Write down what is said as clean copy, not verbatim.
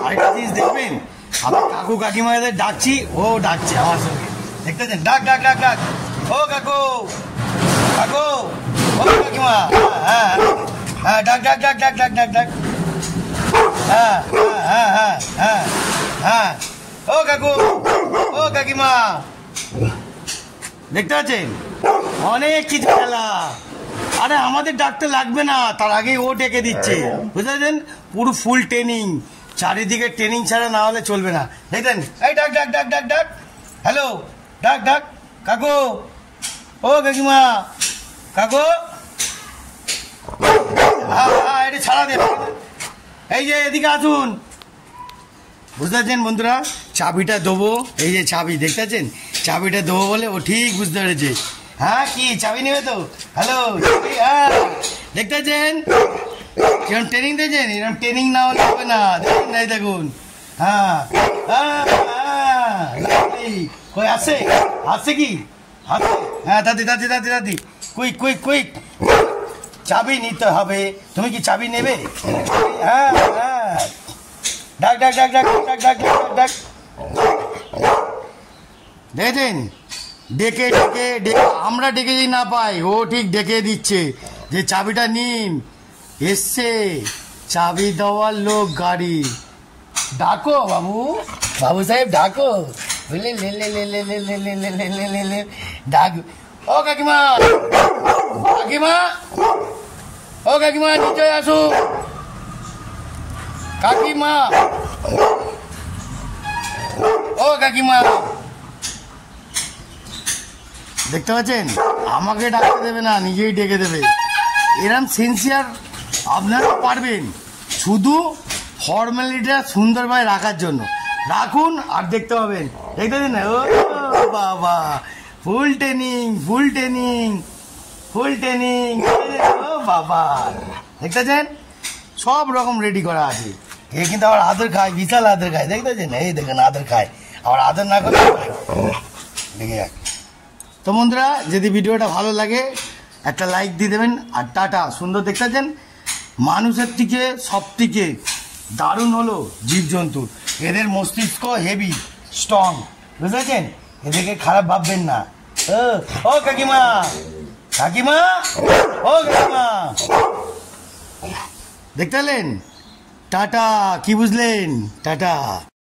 আরেকটা জিনিস দেখবেন, আমার কাকু কাকিমাদের ডাকছি, ও ডাকছে আমার সঙ্গে, দেখতেছেন? ডাক ডাক ডাক ডাক, ও কাকু, কাকু, ও কাকিমা, হ্যাঁ হ্যাঁ, ডাক ডাক ডাক ডাক ডাক ডাক ডাক, হ্যাঁ হ্যাঁ হ্যাঁ হ্যাঁ হ্যাঁ, ও কাকু, ও কাকিমা, দেখতে পাচ্ছেন? অনেক কিছু খেলা। আরে আমাদের ডাকতে লাগবে না, তার আগে ও ডেকে দিচ্ছে, বুঝতে পারছেন? পুরো ফুল ট্রেনিং, চারিদিকে ট্রেনিং ছাড়া না হলে চলবে না। দেখতেন? এই ডাক ডাক ডাক ডাক ডাক, হ্যালো, ডাক ডাক, কাকু, ও কাকিমা, কাকু, হ্যাঁ এটা ছাড়া দে, এই যে এদিকে আসুন। বুঝতে পারছেন বন্ধুরা? চাবিটা দেবো, এই যে চাবি, দেখতে পাচ্ছেন? চাবিটা দেবো বলে ও ঠিক বুঝতে পেরেছে। হ্যাঁ, কি চাবি নেবে তো? হ্যালো, হ্যাঁ, দেখতে পাচ্ছেন কিরকম ট্রেনিং দিয়েছেন? এরকম ট্রেনিং না হলে হবে না, দেখুন এই দেখুন। হ্যাঁ হ্যাঁ হ্যাঁ, কই আসে, আসছে কি? হ্যাঁ দাদি দাদি দাদি দাদি, কুইক কুইক কুইক, চাবি নিতে হবে। তুমি কি চাবি নেবে? হ্যাঁ হ্যাঁ, ডাক ডাক ডাক ডাক ডাক ডাক ডাক ডাক, দেখেছেন? ডেকে ডেকে ডেকে, আমরা ডেকে যদি না পাই, ও ঠিক ডেকে দিচ্ছে যে চাবিটা নিন, এসছে চাবি দেওয়ার লোক গাড়ি। ডাকো বাবু, বাবু সাহেব ডাকো, বুঝলে? লে লে লে লে লে লে লে লে লে লে লে লে, ডাক। ও কাকিমা, কাকিমা, ও কাকিমা, নিচে আসো কাকিমা, ও কাকিমা, দেখতে পাচ্ছেন? আমাকে ডাকতে দেবে না, নিজেই ডেকে দেবে। এরম সিনসিয়ার আপনারা পারবেন, শুধু ফর্মালিটিটা সুন্দরভাবে রাখার জন্য রাখুন, আর দেখতে পাবেন। দেখতে দিন না, ও বাবা, ফুল ট্রেনিং ফুল ট্রেনিং ফুল ট্রেনিং, ও বাবা, দেখতেছেন? সব রকম রেডি করা আছে। এ কিন্তু আবার আদর খায়, বিশাল আদর খায়, দেখতেছেন? এই দেখেন আদর খায়, আবার আদর না করে দেখে যাক। তো বন্ধুরা, যদি ভিডিওটা ভালো লাগে একটা লাইক দিয়ে দেবেন, আর টাটা। সুন্দর দেখতেছেন? মানুষের থেকে সব থেকে দারুণ হলো জীবজন্তু, এদের মস্তিষ্ক হেভি স্ট্রং, বুঝেছেন? এদেরকে খারাপ ভাববেন না। ও কাকিমা, কাকিমা, ও কাকিমা, দেখতে পেলেন? টাটা, কি বুঝলেন? টাটা।